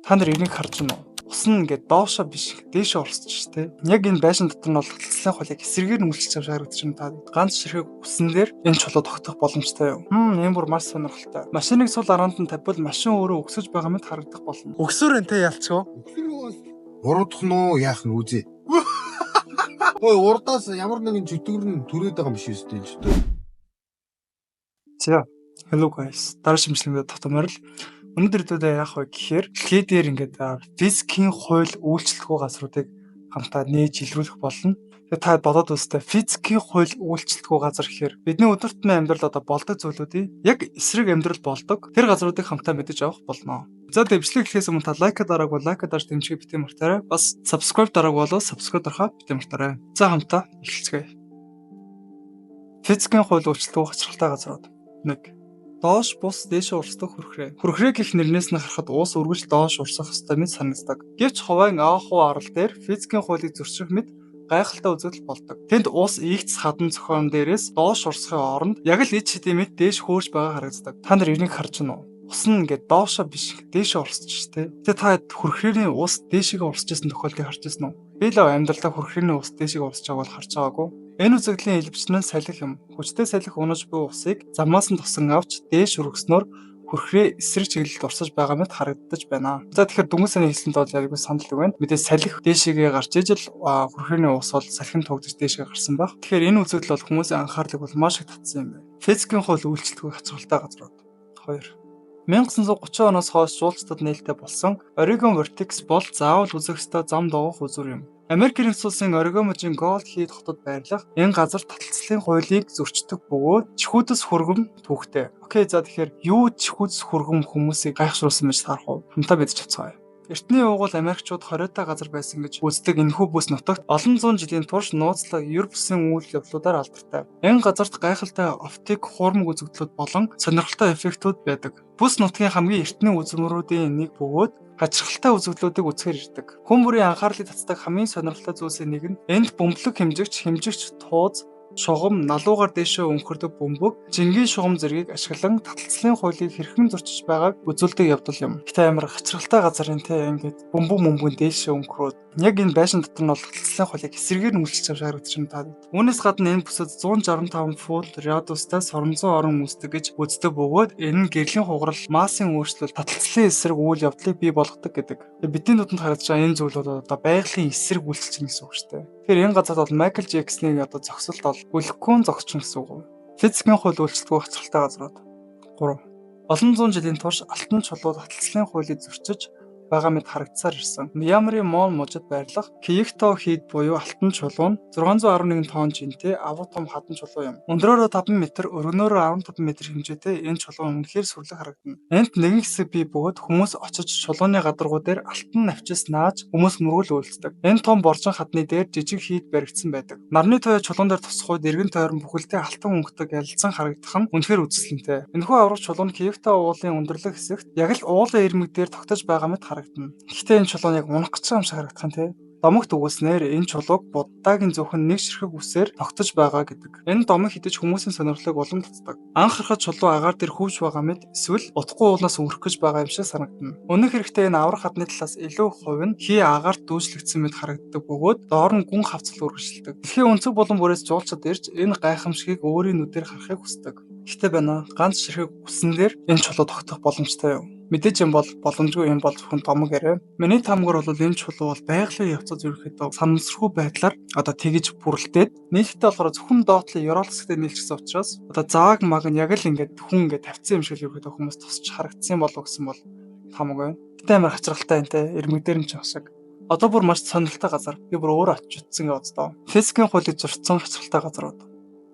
Та нар энийг харж байна уу? Ус нь ингээд доошоо биш дээшээ орсож штэ. Яг энэ байшин дотор нь бол хөдөлгөөний хуулийг эсрэгээр нь үйлчилж харагдаж байна та. Ганц ширхэг усан дээр энэ чулуу тогтох боломжтой юу? Энэ бүр маш сонирхолтой. Машиныг сул араанд нь тавьбал машин өөрөө өгсөж байгаа мэт харагдах болно. Өгсөөр энтэй ялцгаа. Уруудах нь яах нь үзье. Ой урдаас ямар нэгэн чөтгөр нь түрээд байгаа юм биш үстэй ч дээ. За, hello guys. Дараа шимжлэнгүүд татамаар л өнөөдөр дүүдээ яах вэ гэхээр дэлхийдээр ингээд физикийн хууль үйлчлэлгүй газруудыг хамтаа нээж илрүүлэх болно. Тэгээ та бодоод үзтээ физикийн хууль үйлчлэлгүй газар гэхээр бидний өдөр тутмын амьдрал одоо болдог зүйлүүдийн яг эсрэг амьдрал болдог тэр газруудыг хамтаа мэдэж авах болно. За дэвшлэг хэлэхээс өмнө та лайк дараагүй лайк дарж дэмжихийг битгий мартаарай. Бас subscribe дараагүй болоо subscribe дарахаа битгий мартаарай. За хамтаа эхэлцгээе. Физикийн хууль үйлчлэлгүй гацралтай газрууд 1. Доош бус дээш урсдаг хүрхрээ. Хүрхрээ гэх нэрнээс нь харахад уус үргэлж доош урсах ёстой мэт санагддаг. Гэвч хувайн А хуу арал дээр физикийн хуулийг зөрчих мэт гайхалтай үзэгдэл болдог. Тэнд уус ийгц хадан зохион дээрээс доош урсахын оронд яг л ид шидийн мэт дээш хөөрж байгаа харагддаг. Та нар энийг харж байна уу? Ус нь ингээд доошоо биш дээшээ урсаж штэ. Тэгээ та хүрхрээний ус дээшээ урсаж байсан тохиолдлыг харж байсан уу? Би л амьдралдаа хүрхрээний ус дээшээ урсаж байгааг харж байгаагүй. Энэ үзэгдлийн илбчнэн салхи юм. Хүчтэй салхи унаж буй усыг замаас нь тусан авч дээш өргөснөөр хүрхрээ эсрэг чиглэлд урсаж байгаа мэт харагдаж байна. За тэгэхээр дүнгийн хэлсэнд бол яг би санал өгнө. Мэдээ салхи дээшээгээ гарч ижил хүрхрээний ус бол салхин тугдаж дээшээ гарсан баг. Тэгэхээр энэ үзэгдэл бол хүмүүсийн анхаарлыг бол маш их татсан юм байна. Физикийн хууль үйлчлэлгүй хацралтай газрууд. 2. 1930 оноос хойш жуулчдад нээлттэй болсон Oregon Vortex бол заавал үзэх ёстой зам дагах үзүр юм. Америк нэгдсэн улсын Орегон-мужийн Голд Хийд хотод байрлах энэ газар таталцлын хуулийг зөрчдөг бөгөөд чихүүдс хүргэм түүхтэй. Окей, за тэгэхээр юу чихүүдс хүргэм хүмүүсийг гайхшруулсан байж таарах уу? Хамтаа мэдж авцгаая. Эртний уугуул Америкчууд хориотой газар байсан гэж үздэг энэхүү бүс нутагт олон зуун жилийн турш нууцлаг ер бусын үйл явдлуудаар алдартай. Энэ газарт гайхалтай оптик хуурмаг үзэгдлүүд болон сонирхолтой эффектүүд байдаг. Бүс нутгийн хамгийн эртний үзмөрүүдийн нэг бөгөөд хачирхалтай үзэгдлүүдийг үзэхээр ирдэг. Хүн бүрийн анхаарлыг татдаг хамгийн сонирхолтой зүйлсийн нэг нь энд бөмбөлөг хэмжигч тууз шугам налуугаар дээшээ өнхөрдөг бөмбөг, жингийн шугам зэргийг ашиглан таталцлын хуулийг хэрхэн зөрчиж байгааг үзүүлдэг явдал юм. Гэтэ амар хачирхалтай газар энэ те ингээд бөмбөг дээшээ өнхрөөд яг энэ байшин дотор нь бол таталцлын хуулийг эсрэгээр нь үйлчилж харагдаж байна та. Үүнээс гадна энэ бүсэд 165 фут радиустай соромзон орон үүсдэг гэж үздэг бөгөөд энэ нь гэрлийн хугарал, массын өөрчлөлт, таталцлын эсрэг үйл явдлыг бий болгодог гэдэг. Бидний нүдэнд харагдаж байгаа энэ зүйл бол одоо байгалийн эсрэг үйлчилж байгаа гэсэн үг шүү дээ. Тэгэхээр энэ газарт бол Майкл Джексоны одоо зогсолт бол бүлэхгүй зогсчихно гэсэн үг. Физикийн хууль үйлчлэлгүй хацралтай газрууд. 3. Олон зуун жилийн турш алтан чулууд таталцлын хуулийг зөрчиж байгаа мэт харагдсаар ирсэн. Мьянмарын Мон мужид байрлах Киекто Хийд буюу алтан чулуу нь 611 тонн жинтэй авах том хатан чулуу юм. Өндрөөрөө 5 м, өргөнөөрөө 15 м хэмжээтэй энэ чулуу үнэхээр сүрлэг харагдана. Энд нэгэн хэсэг бий бөгөөд хүмүүс очиж чулууны гадаргуу дээр алтан навчис нааж хүмүүс мөргөл үйлцдэг. Энэ том боржин хатны дээр жижиг хийд баригдсан байдаг. Нарны туяа чулуун дээр тусах үед эргэн тойрон бүхэлдээ алтан өнгөтэй ялцсан харагдах нь үнэхээр үзэсгэлэнтэй. Энэхүү аврах чулуу нь Киекто уулын өндөрлөг хэсэгт яг л уулын ирмэг дээр тогтож байгаа мэт харагдана. Гэхдээ энэ чулуу нь яг унах гэж байгаа юм шиг харагдах юм тий. Домогт үгүйснээр энэ чулууг буддагийн зөвхөн нэг ширхэг үсээр тогтож байгаа гэдэг. Энэ домог хідэж хүмүүсийн сонирхлыг улам татдаг. Анх харахад чулуу агаар дээр хөвж байгаа мэт эсвэл утгагүй уулнаас өрөх гэж байгаа юм шиг санагдана. Үнэн хэрэгтээ энэ аврах хадны талаас илүү хувь нь хий агаарт дүүжлэгдсэн мэт харагддаг бөгөөд доор нь гүн хавцал үргэлжилдэг. Дэлхийн өнцөг булан бүрээс жуулчид ирж энэ гайхамшигыг өөрийн нүдээр харахыг хүсдэг. Гэхдээ байна ганц ширхэг үсэн дээр энэ чулуу тогтох боломжтой юу? Мэдээж юм бол боломжгүй юм бол зөвхөн домог яриа. Миний тамгаар бол энэ чулуу бол байгалийн явцад ерөөхдөө санамсаргүй байдлаар одоо тэгж бүрэлдээд нийтдээ болохоор зөвхөн доотлын ёроол хэсэгтээ нийлчихсэн учраас одоо зааг маг нь яг л ингээд хүн ингээд тавьсан юм шиг ерөөхдөө хүмүүс тусч харагдсан болов гэсэн бол хамаагүй байна. Гэтэ амар хачирхалтай энэ эрмэг дээр нь ч шиг. Одоо бүр маш сонирхолтой газар. Би бүр өөрөө очиж утсан гэж боддоо. Физикийн хуулийг зөрчсөн хачирхалтай газрууд.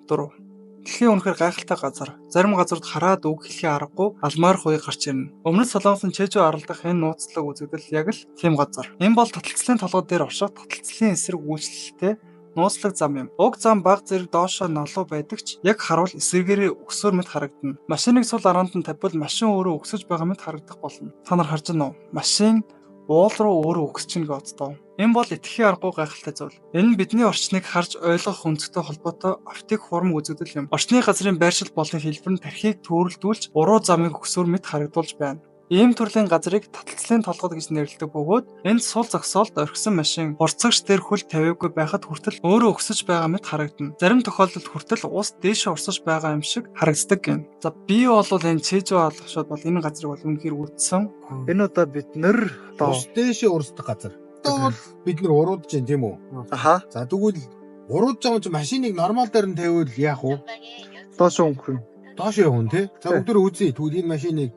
4. Дэлхийн үнэхээр гайхалтай газар. Зарим газарт хараад үг хэлхий аргагүй алмаар хуй гарч ирнэ. Өмнөд Солонгосын Чежу арал дахь энэ нууцлаг үзэгдэл яг л тийм газар. Энэ бол таталцлын толгой дээр орших таталцлын эсрэг үйлчлэлтэй нууцлаг зам юм. Уг зам баг зэрэг доошоо налуу байдаг ч яг харуул эсрэгээрээ өгсөөр мэт харагдана. Машиныг сул араанд нь тавьбал машин өөрөө өгсөж байгаа мэт харагдах болно. Та нар харж байна уу? Машин уул руу өөрөө өгсөж чинь гэдээ. Энэ бол итгэхийн аргагүй гайхалтай зүйл. Энэ нь бидний орчныг харж ойлгох үнцтэй холбоотой оптик хуурмаг үзэгдэл юм. Орчны газрын байршил болон хэлбэр нь тархийг төрөлдүүлж уруу замыг өгсөөр мэт харагдуулж байна. Ийм төрлийн газрыг таталцлын толгод гэж нэрлэдэг бөгөөд энд сул зогсоолд орхисон машин урцагч дээр хөл тавиагүй байхад хүртэл өөрөө өгсөж байгаа мэт харагдана. Зарим тохиолдолд хүртэл ус дээшээ урсаж байгаа юм шиг харагддаг гин. За би бол энэ Чижүү алгашууд бол энэ газрыг бол үнэхээр үдсэн. Энэ удаа бид нэр Ус дээшээ урсдаг газар. Одоо бол бид нар уруудж байна тийм үү? Аха. За тэгвэл уруудж байгаа ч машиныг нормал дээр нь тавиул яах вэ? Доош өнгөрөн. Доош явна тий. За өдөр үзье. Тэгвэл энэ машиныг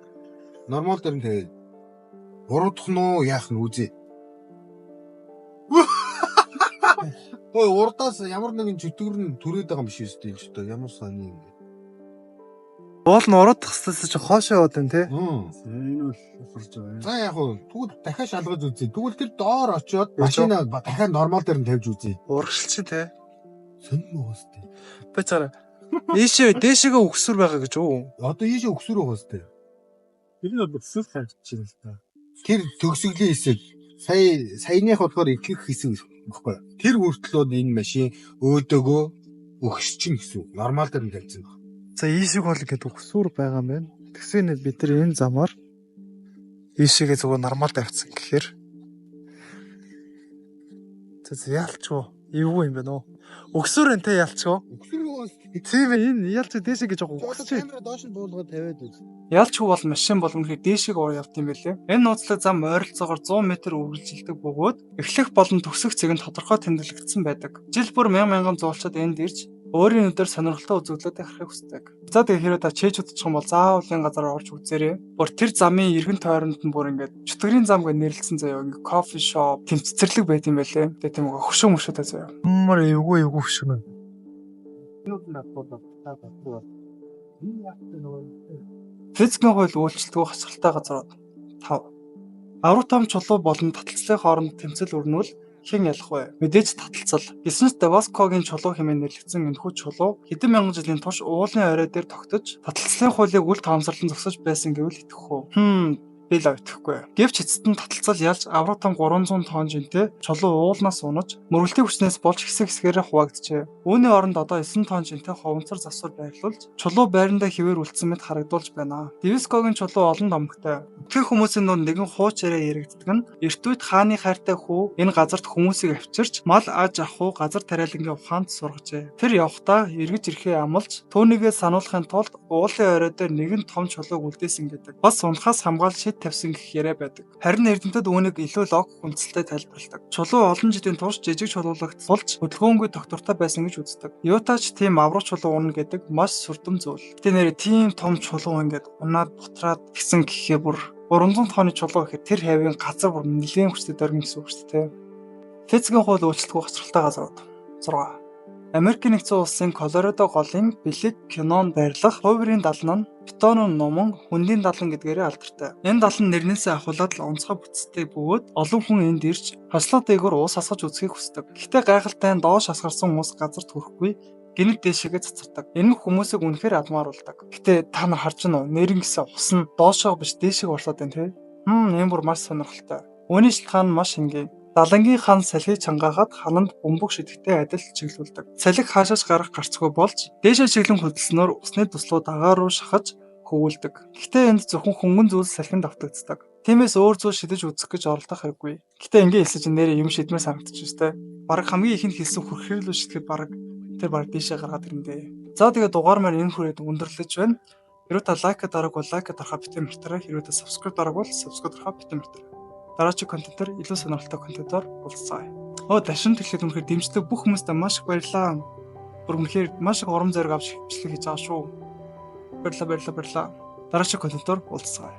нормал дээр нь тавиул. Уруудах нь уу яах нь үзье. Ой урдаас ямар нэгэн чөтгөр нь түрээд байгаа юм биш үстэй энэ ч одоо ямар сони юм бэ? Уул нь уруудах хэсээс чи хоошоо яваад байна тий. Энэ бол усарч байгаа. За яг уу тэгвэл дахиад шалгаж үзье. Тэгвэл тэр доор очиод машинаа дахиад нормал дээр нь тавьж үзье. Урагшилч тий. Сонин уу үстэй. Би цаараа ийшээ дээшээгээ өгсөр байгаа гэж үү? Одоо ийшээ өгсөр байгаа үстэй. Тэр нь өсөж харагдчихна л та. Тэр төгсгөлийн хэсэг саяных болохоор ихлэх хэсэг баггүй. Тэр хүртлүүд энэ машин өөдөгөө өгсчин гэсэн үг. Нормал дээр нь тавьсан баг. За ийшиг бол ингээд өгсөр байгаа юм байна. Тэгсэн бид нар энэ замаар ийшээгээ зүгээр нормал тавьсан гэхээр за яалчгүй эвгүй юм байна уу? Өгсөр энэ тэ яалчгүй. Өгсөр уус. Тийм энэ яалч дээшээ гэж байгаа өгсөж. Камера доош нь буулгаад тавиад үз. Ялчгүй бол машин бол үнэхээр дээшээ ор явт юм байлээ. Энэ нууцлаг зам ойролцоогоор 100 м үргэлжилдэг бөгөөд эхлэх болон төгсөх зэг нь тодорхой тэмдэглэгдсэн байдаг. Жил бүр мянган зуулчид энд ирж өөрийн өдөр сонирхолтой үзэгдлүүдийг харахыг хүсдэг. За тэгээ хэрвээ та Чижүүд очих юм бол заавалын газар орж үзээрэй. Бүр тэр замын эргэн тойронд нь бүр ингээд чөтгөрийн зам гэж нэрлэлсэн заяа ингээд кофе шоп, тэмцэцэрлэг байт юм байлээ. Тэгээ тийм үү хөшөө мөшөөтэй заяа. Мөр эвгүй хөшөө. Физикийн хууль үйлчлэлгүй хацралтай газрууд 5. Аврутам чулуу болон таталцлын хооронд тэмцэл өрнүүл хэн ялах вэ? Мэдээж таталцал. Гиснес Деваскогийн чулуу хэмээн нэрлэгдсэн энэхүү чулуу хэдэн мянган жилийн турш уулын орой дээр тогтож таталцлын хуулийг үл тоомсорлон зогсож байсан гэвэл итгэх үү? Би л итгэхгүй. Гэвч эцэст нь таталцал ялж Аврутам 300 тонн жинтэй чулуу уулнаас унаж мөргөлтийн хүчнээс болж хэсэг хэсгээрээ хуваагджээ. Үүний оронд одоо 9 тонн жинтэй ховонцор засвар байрлуулж чулуу байрандаа хിവэр үлдсэн мэт харагдуулж байна. Девискогийн чулуу олон домогтой. Өтгөх хүмүүсийн дунд нэгэн хууч яриа яригддаг нь эрт үед хааны хайртай хүү энэ газарт хүмүүсийг авчирч мал аж ахуй газар тариалангийн ухаанд сургажээ. Тэр явхдаа эргэж ирэхээ амлаж түүнийгээ сануулахын тулд уулын орой дээр нэгэн том чулууг үлдээсэн гэдэг. Бас унахаас хамгаалж тавьсан гэх яриа байдаг. Харин эрдэмтэд үүнийг илүү логик үндэслэлтэй тайлбарладаг. Чулуу олон жилийн турш жижиг чулуулагт болж хөдөлгөөнгүй доктортой байсан гэж үздэг. Юутаач тийм аврах чулуу унах гэдэг маш сүрдэм зүйл. Гэтэ нэрээ тийм том чулуу ингээд унаад бутраад гисэн гэхээ бүр 300 тонны чулуу гэхээр тэр хавийн газар бүр нэлээд хүчтэй дөргөн гэсэн үг шүү дээ. Физикийн хууль үйлчлэлгүй гацралтай газрууд 6. Америкийн нэгдсэн улсын Колорадо голын бэлэг кинон байрлах хувирын далан нь бетонын нуман хүндийн далан гэдгээрээ алдартай. Энэ далан нэрнээсээ ахуулаад л онцгой бүтцтэй бөгөөд олон хүн энд ирж хаслаа дээгүүр уус асгаж үзхийг хүсдэг. Гэхдээ гайхалтай нь доош асгарсан уус газарт хүрэхгүй гинэт дэшегээ цацардаг. Энэ нь хүмүүсийг үнэхээр адмааруулдаг. Гэтэ та нар харж байна уу? Нэрэн гэсэн ус нь доошоо биш дээшег орлоод байна тий. Энэ бүр маш сонирхолтой. Үүний шалтгаан маш энгийн. Далангийн хан салхийг чангаахад хананд бөмбөг шидэхтэй адил чиглүүлдэг. Салхи хаашааш гарах гарцгүй болж дээшээ чиглэн хөдөлснөөр усны туслуу дагаа руу шахаж хөвөлдөг. Гэхдээ энд зөвхөн хөнгөн зүйлс салхинд автагддаг. Тиймээс өөр зүйл шидэж үзэх гэж оролдох хэрэггүй. Гэхдээ ингээ хэлсэж нэрээ юм шидмээр санагдчих шүү дээ. Бараг хамгийн ихэнд хэлсэн хүрхрэлүү шидэхэд бараг дээшээ гаргаад ирэндээ. За тэгээ дугаар маань энэ хүрээд өндөрлөж байна. Хэрвээ та лайк дараагүй лайк дарахаа битэн мартаарай. Хэрвээ та subscribe дараагүй subscribe дарахаа битэн мартаарай. Дараагийн контентоор илүү сонирхолтой контентоор уулзцаая. Дашин төлөвлөлт үнэхээр дэмждэг бүх хүмүүстээ маш их баярлалаа. Бүр үнэхээр маш их урам зориг авч бичлэг хийж байгаа шүү. Баярлалаа. Дараагийн контентоор уулзцаая.